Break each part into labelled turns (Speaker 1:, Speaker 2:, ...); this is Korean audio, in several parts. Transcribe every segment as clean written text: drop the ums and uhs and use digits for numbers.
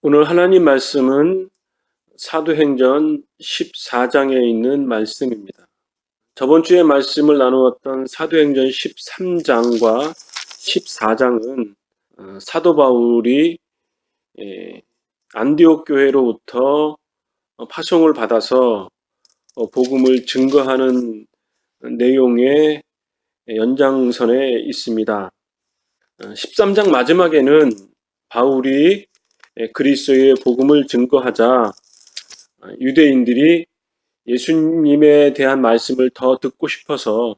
Speaker 1: 오늘 하나님 말씀은 사도행전 14장에 있는 말씀입니다. 저번 주에 말씀을 나누었던 사도행전 13장과 14장은 사도 바울이 안디옥 교회로부터 파송을 받아서 복음을 증거하는 내용의 연장선에 있습니다. 13장 마지막에는 바울이 그리스도의 복음을 증거하자 유대인들이 예수님에 대한 말씀을 더 듣고 싶어서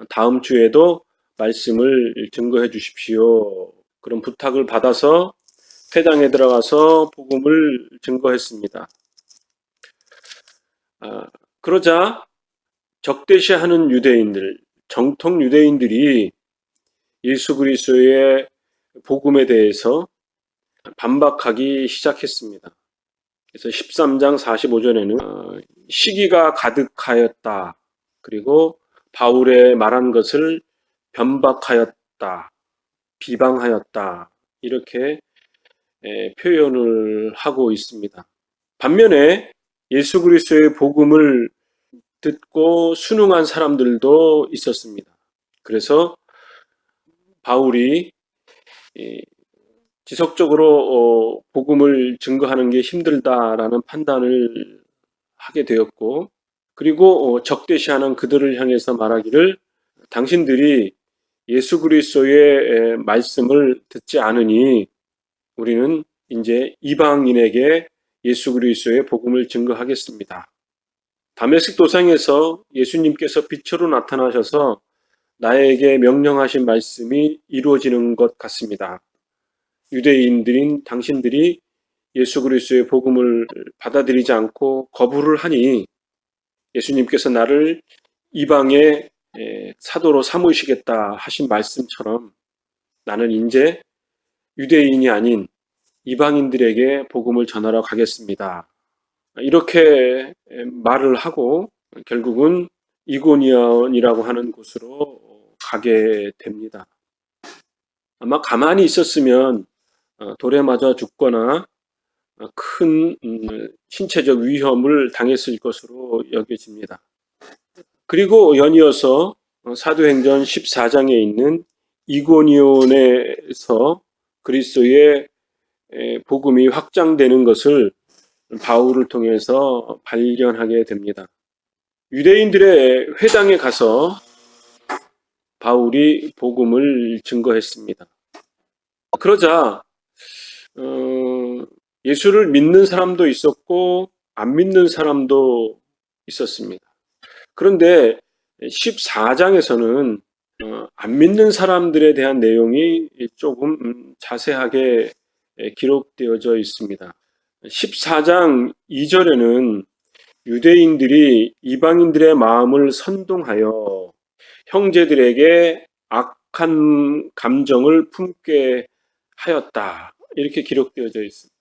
Speaker 1: 다음 주에도 말씀을 증거해 주십시오. 그런 부탁을 받아서 회당에 들어가서 복음을 증거했습니다. 그러자 적대시하는 유대인들, 정통 유대인들이 예수 그리스도의 복음에 대해서 반박하기 시작했습니다. 그래서 13장 45절에는 시기가 가득하였다. 그리고 바울의 말한 것을 변박하였다. 비방하였다. 이렇게 표현을 하고 있습니다. 반면에 예수 그리스도의 복음을 듣고 순응한 사람들도 있었습니다. 그래서 바울이 지속적으로 복음을 증거하는 게 힘들다라는 판단을 하게 되었고, 그리고 적대시하는 그들을 향해서 말하기를 당신들이 예수 그리스도의 말씀을 듣지 않으니 우리는 이제 이방인에게 예수 그리스도의 복음을 증거하겠습니다. 다메섹 도상에서 예수님께서 빛으로 나타나셔서 나에게 명령하신 말씀이 이루어지는 것 같습니다. 유대인들인 당신들이 예수 그리스도의 복음을 받아들이지 않고 거부를 하니 예수님께서 나를 이방의 사도로 삼으시겠다 하신 말씀처럼 나는 이제 유대인이 아닌 이방인들에게 복음을 전하러 가겠습니다. 이렇게 말을 하고 결국은 이고니온이라고 하는 곳으로 가게 됩니다. 아마 가만히 있었으면 돌에 맞아 죽거나 큰 신체적 위험을 당했을 것으로 여겨집니다. 그리고 연이어서 사도행전 14장에 있는 이고니온에서 그리스도의 복음이 확장되는 것을 바울을 통해서 발견하게 됩니다. 유대인들의 회당에 가서 바울이 복음을 증거했습니다. 그러자 예수를 믿는 사람도 있었고 안 믿는 사람도 있었습니다. 그런데 14장에서는 안 믿는 사람들에 대한 내용이 조금 자세하게 기록되어져 있습니다. 14장 2절에는 유대인들이 이방인들의 마음을 선동하여 형제들에게 악한 감정을 품게 하였다. 이렇게 기록되어져 있습니다.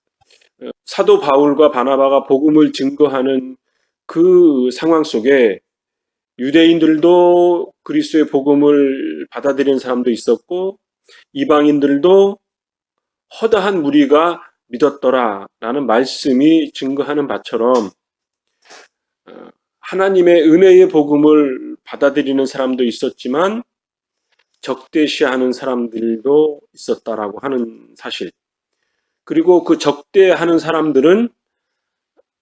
Speaker 1: 사도 바울과 바나바가 복음을 증거하는 그 상황 속에 유대인들도 그리스도의 복음을 받아들이는 사람도 있었고 이방인들도 허다한 무리가 믿었더라라는 말씀이 증거하는 바처럼 하나님의 은혜의 복음을 받아들이는 사람도 있었지만 적대시하는 사람들도 있었다라고 하는 사실. 그리고 그 적대하는 사람들은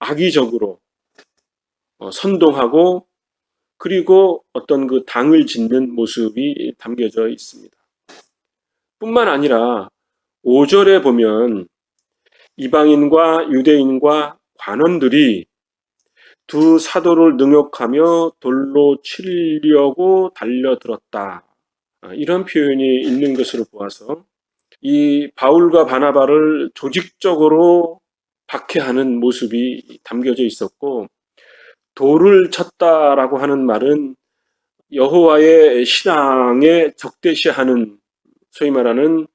Speaker 1: 악의적으로 선동하고 그리고 어떤 그 당을 짓는 모습이 담겨져 있습니다. 뿐만 아니라 5절에 보면 이방인과 유대인과 관원들이 두 사도를 능욕하며 돌로 치려고 달려들었다. 이런 표현이 있는 것으로 보아서 이 바울과 바나바를 조직적으로 박해하는 모습이 담겨져 있었고 돌을 쳤다라고 하는 말은 여호와의 신앙에 적대시하는 소위 말하는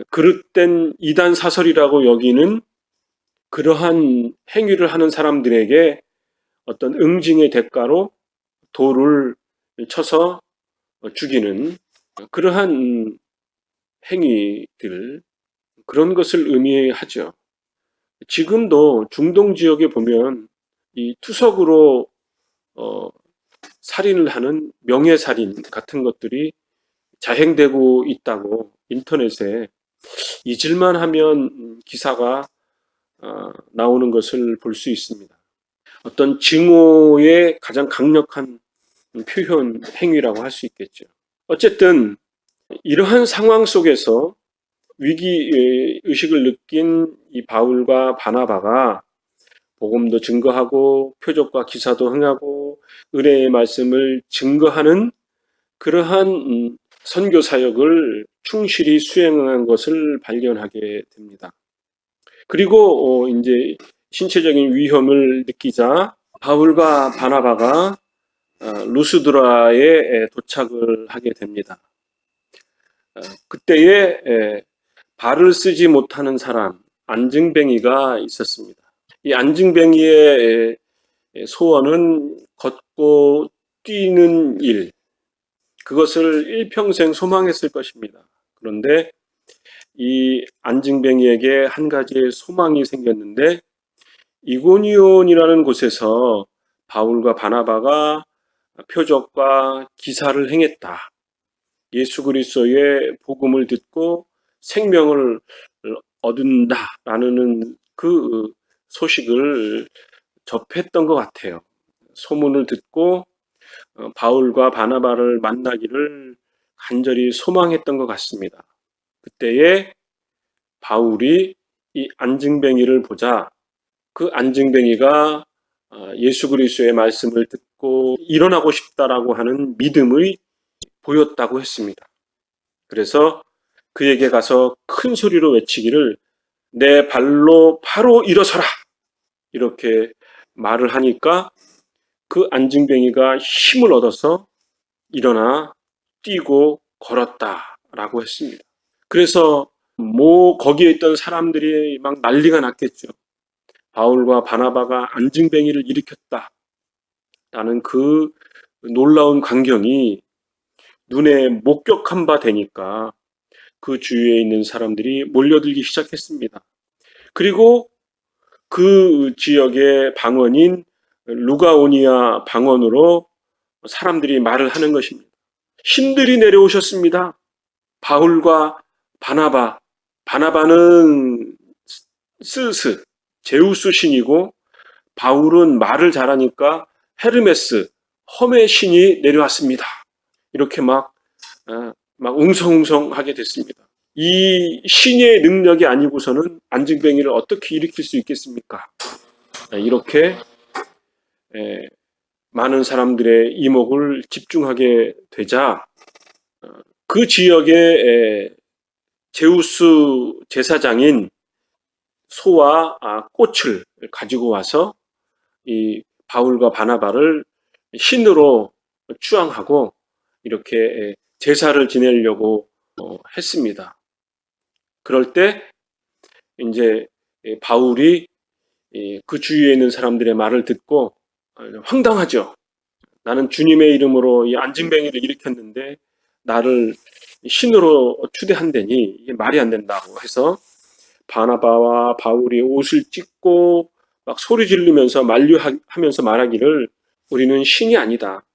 Speaker 1: 그릇된 이단 사설이라고 여기는 그러한 행위를 하는 사람들에게 어떤 응징의 대가로 돌을 쳐서 죽이는 그러한 행위들, 그런 것을 의미하죠. 지금도 중동 지역에 보면 이 투석으로 살인을 하는 명예살인 같은 것들이 자행되고 있다고 인터넷에 잊을만 하면 기사가 나오는 것을 볼 수 있습니다. 어떤 증오의 가장 강력한 표현 행위라고 할 수 있겠죠. 어쨌든 이러한 상황 속에서 위기 의식을 느낀 이 바울과 바나바가 복음도 증거하고 표적과 기사도 행하고 은혜의 말씀을 증거하는 그러한 선교 사역을 충실히 수행한 것을 발견하게 됩니다. 그리고 이제 신체적인 위험을 느끼자 바울과 바나바가 루스드라에 도착을 하게 됩니다. 그때에 발을 쓰지 못하는 사람, 안증뱅이가 있었습니다. 이 안증뱅이의 소원은 걷고 뛰는 일, 그것을 일평생 소망했을 것입니다. 그런데 이 안증뱅이에게 한 가지의 소망이 생겼는데, 이고니온이라는 곳에서 바울과 바나바가 표적과 기사를 행했다. 예수 그리스도의 복음을 듣고 생명을 얻는다라는 그 소식을 접했던 것 같아요. 소문을 듣고 바울과 바나바를 만나기를 간절히 소망했던 것 같습니다. 그때에 바울이 이 안증뱅이를 보자 그 안증뱅이가 예수 그리스도의 말씀을 듣고 일어나고 싶다라고 하는 믿음이 보였다고 했습니다. 그래서 그에게 가서 큰 소리로 외치기를 내 발로 바로 일어서라 이렇게 말을 하니까 그 안증뱅이가 힘을 얻어서 일어나 뛰고 걸었다라고 했습니다. 그래서 거기에 있던 사람들이 막 난리가 났겠죠. 바울과 바나바가 안증뱅이를 일으켰다라는 그 놀라운 광경이 눈에 목격한 바 되니까 그 주위에 있는 사람들이 몰려들기 시작했습니다. 그리고 그 지역의 방언인 루가오니아 방언으로 사람들이 말을 하는 것입니다. 신들이 내려오셨습니다. 바울과 바나바, 바나바는 스스, 제우스 신이고 바울은 말을 잘하니까 헤르메스, 험의 신이 내려왔습니다. 이렇게 막 웅성웅성하게 됐습니다. 이 신의 능력이 아니고서는 안증뱅이를 어떻게 일으킬 수 있겠습니까? 이렇게 많은 사람들의 이목을 집중하게 되자 그 지역의 제우스 제사장인 소와 꽃을 가지고 와서 이 바울과 바나바를 신으로 추앙하고 이렇게 제사를 지내려고 했습니다. 그럴 때 이제 바울이 그 주위에 있는 사람들의 말을 듣고 황당하죠. 나는 주님의 이름으로 이 안증뱅이를 일으켰는데 나를 신으로 추대한다니 이게 말이 안 된다고 해서 바나바와 바울이 옷을 찢고 막 소리 지르면서 만류하면서 말하기를 우리는 신이 아니다.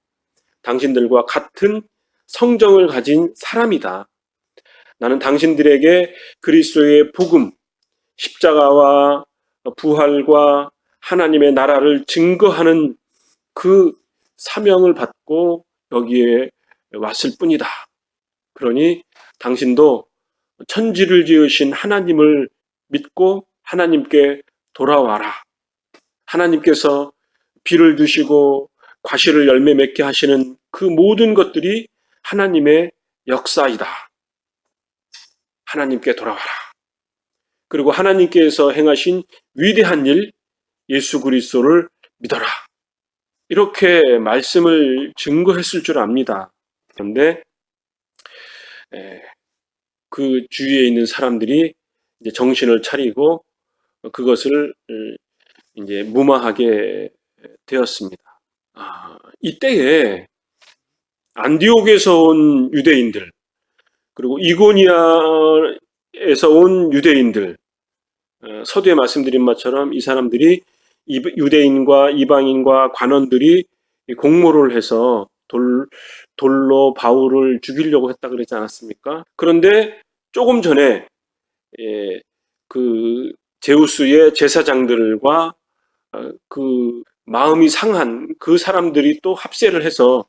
Speaker 1: 당신들과 같은 성정을 가진 사람이다. 나는 당신들에게 그리스도의 복음, 십자가와 부활과 하나님의 나라를 증거하는 그 사명을 받고 여기에 왔을 뿐이다. 그러니 당신도 천지를 지으신 하나님을 믿고 하나님께 돌아와라. 하나님께서 비를 두시고 과실을 열매 맺게 하시는 그 모든 것들이 하나님의 역사이다. 하나님께 돌아와라. 그리고 하나님께서 행하신 위대한 일, 예수 그리스도를 믿어라. 이렇게 말씀을 증거했을 줄 압니다. 그런데 그 주위에 있는 사람들이 이제 정신을 차리고 그것을 이제 무마하게 되었습니다. 이때에 안디옥에서 온 유대인들, 그리고 이고니아에서 온 유대인들, 서두에 말씀드린 것처럼 이 사람들이 유대인과 이방인과 관원들이 공모를 해서 돌로 바울을 죽이려고 했다 그러지 않았습니까? 그런데 조금 전에 그 제우스의 제사장들과 그 마음이 상한 그 사람들이 또 합세를 해서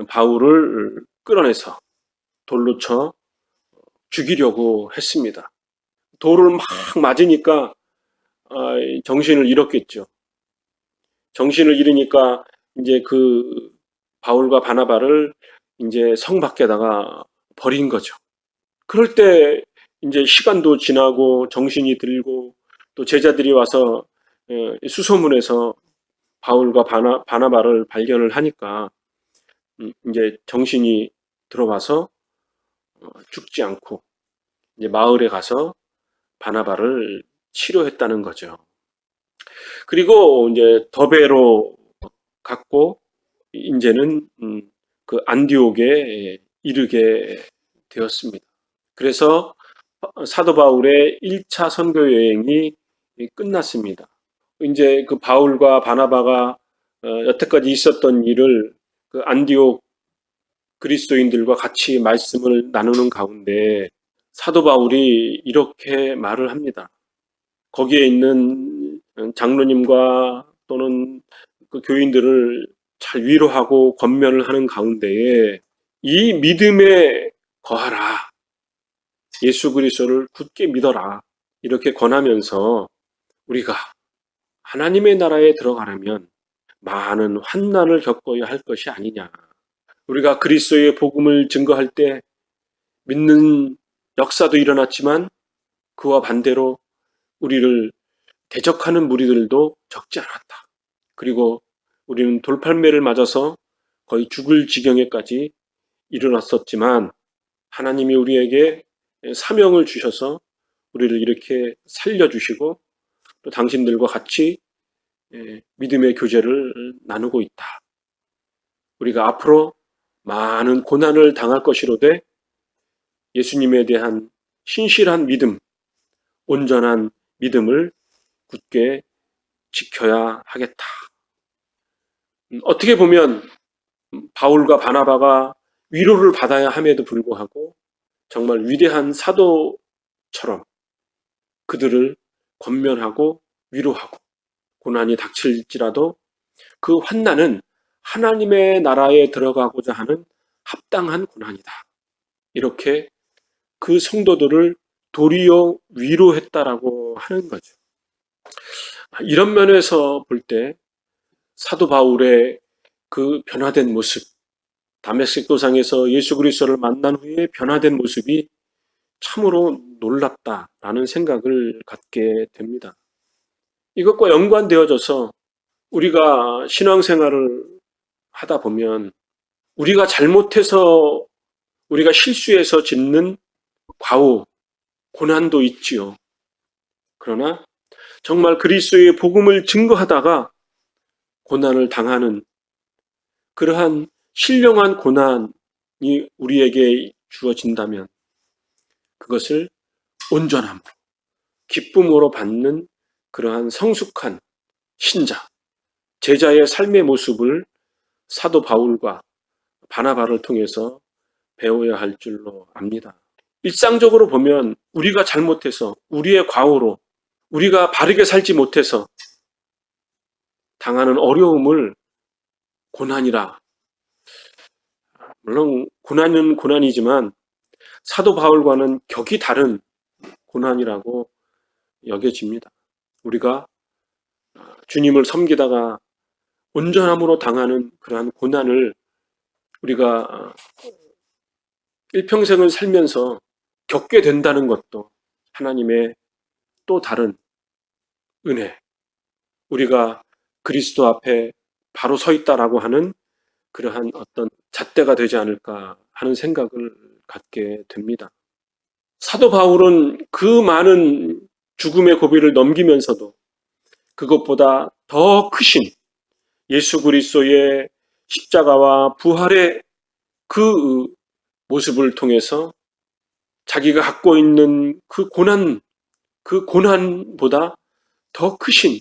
Speaker 1: 바울을 끌어내서 돌로 쳐 죽이려고 했습니다. 돌을 막 맞으니까 정신을 잃었겠죠. 정신을 잃으니까 이제 그 바울과 바나바를 이제 성 밖에다가 버린 거죠. 그럴 때 이제 시간도 지나고 정신이 들고 또 제자들이 와서 수소문해서 바울과 바나바를 발견을 하니까 이제 정신이 들어와서 죽지 않고 이제 마을에 가서 바나바를 치료했다는 거죠. 그리고 이제 더베로 갔고 이제는 그 안디옥에 이르게 되었습니다. 그래서 사도 바울의 1차 선교 여행이 끝났습니다. 이제 그 바울과 바나바가 여태까지 있었던 일을 그 안디옥 그리스도인들과 같이 말씀을 나누는 가운데 사도 바울이 이렇게 말을 합니다. 거기에 있는 장로님과 또는 그 교인들을 잘 위로하고 권면을 하는 가운데에 이 믿음에 거하라. 예수 그리스도를 굳게 믿어라. 이렇게 권하면서 우리가 하나님의 나라에 들어가려면 많은 환난을 겪어야 할 것이 아니냐. 우리가 그리스도의 복음을 증거할 때 믿는 역사도 일어났지만 그와 반대로 우리를 대적하는 무리들도 적지 않았다. 그리고 우리는 돌팔매를 맞아서 거의 죽을 지경에까지 일어났었지만 하나님이 우리에게 사명을 주셔서 우리를 이렇게 살려주시고 또 당신들과 같이 믿음의 교제를 나누고 있다. 우리가 앞으로 많은 고난을 당할 것이로되 예수님에 대한 신실한 믿음, 온전한 믿음을 굳게 지켜야 하겠다. 어떻게 보면 바울과 바나바가 위로를 받아야 함에도 불구하고 정말 위대한 사도처럼 그들을 권면하고 위로하고 고난이 닥칠지라도 그 환난은 하나님의 나라에 들어가고자 하는 합당한 고난이다. 이렇게 그 성도들을 도리어 위로했다라고 하는 거죠. 이런 면에서 볼 때 사도 바울의 그 변화된 모습, 다메섹 도상에서 예수 그리스도를 만난 후에 변화된 모습이 참으로 놀랍다라는 생각을 갖게 됩니다. 이것과 연관되어져서 우리가 신앙생활을 하다 보면 우리가 잘못해서 우리가 실수해서 짓는 과오, 고난도 있지요. 그러나 정말 그리스도의 복음을 증거하다가 고난을 당하는 그러한 신령한 고난이 우리에게 주어진다면 그것을 온전함으로 기쁨으로 받는 그러한 성숙한 신자, 제자의 삶의 모습을 사도 바울과 바나바를 통해서 배워야 할 줄로 압니다. 일상적으로 보면 우리가 잘못해서 우리의 과오로 우리가 바르게 살지 못해서 당하는 어려움을 고난이라. 물론 고난은 고난이지만 사도 바울과는 격이 다른 고난이라고 여겨집니다. 우리가 주님을 섬기다가 온전함으로 당하는 그러한 고난을 우리가 일평생을 살면서 겪게 된다는 것도 하나님의 또 다른 은혜, 우리가 그리스도 앞에 바로 서 있다라고 하는 그러한 어떤 잣대가 되지 않을까 하는 생각을 갖게 됩니다. 사도 바울은 그 많은 죽음의 고비를 넘기면서도 그것보다 더 크신 예수 그리스도의 십자가와 부활의 그 모습을 통해서 자기가 갖고 있는 그 고난, 그 고난보다 더 크신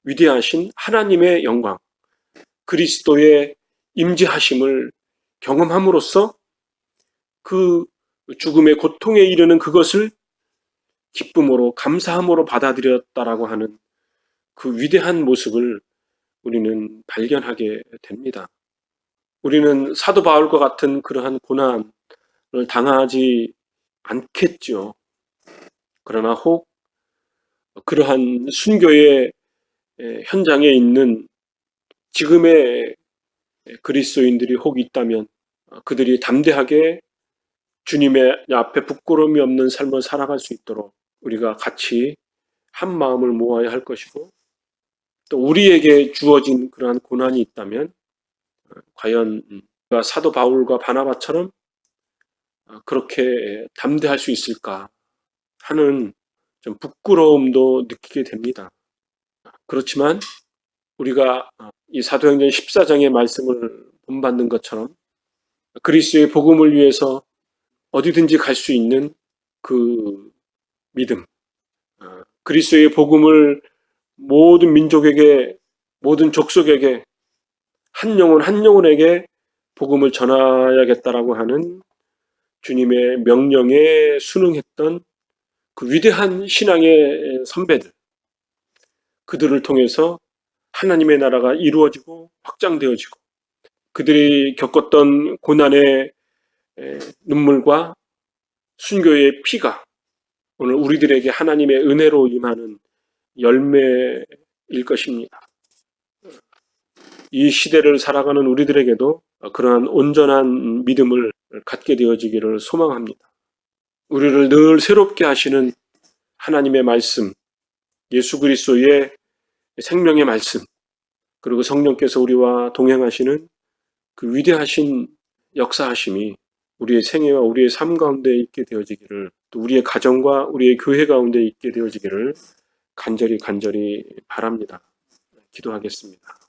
Speaker 1: 위대하신 하나님의 영광, 그리스도의 임재하심을 경험함으로써 그 죽음의 고통에 이르는 그것을 기쁨으로 감사함으로 받아들였다라고 하는 그 위대한 모습을 우리는 발견하게 됩니다. 우리는 사도 바울과 같은 그러한 고난을 당하지 않겠죠. 그러나 혹 그러한 순교의 현장에 있는 지금의 그리스도인들이 혹 있다면 그들이 담대하게 주님의 앞에 부끄러움이 없는 삶을 살아갈 수 있도록 우리가 같이 한 마음을 모아야 할 것이고, 또 우리에게 주어진 그러한 고난이 있다면 과연 사도 바울과 바나바처럼 그렇게 담대할 수 있을까 하는 좀 부끄러움도 느끼게 됩니다. 그렇지만 우리가 이 사도행전 14장의 말씀을 본받는 것처럼 그리스도의 복음을 위해서 어디든지 갈 수 있는 그 믿음, 그리스도의 복음을 모든 민족에게, 모든 족속에게, 한 영혼 한 영혼에게 복음을 전하야겠다라고 하는 주님의 명령에 순응했던 그 위대한 신앙의 선배들, 그들을 통해서 하나님의 나라가 이루어지고 확장되어지고, 그들이 겪었던 고난의 눈물과 순교의 피가 오늘 우리들에게 하나님의 은혜로 임하는 열매일 것입니다. 이 시대를 살아가는 우리들에게도 그러한 온전한 믿음을 갖게 되어지기를 소망합니다. 우리를 늘 새롭게 하시는 하나님의 말씀, 예수 그리스도의 생명의 말씀, 그리고 성령께서 우리와 동행하시는 그 위대하신 역사하심이 우리의 생애와 우리의 삶 가운데 있게 되어지기를, 또 우리의 가정과 우리의 교회 가운데 있게 되어지기를 간절히 바랍니다. 기도하겠습니다.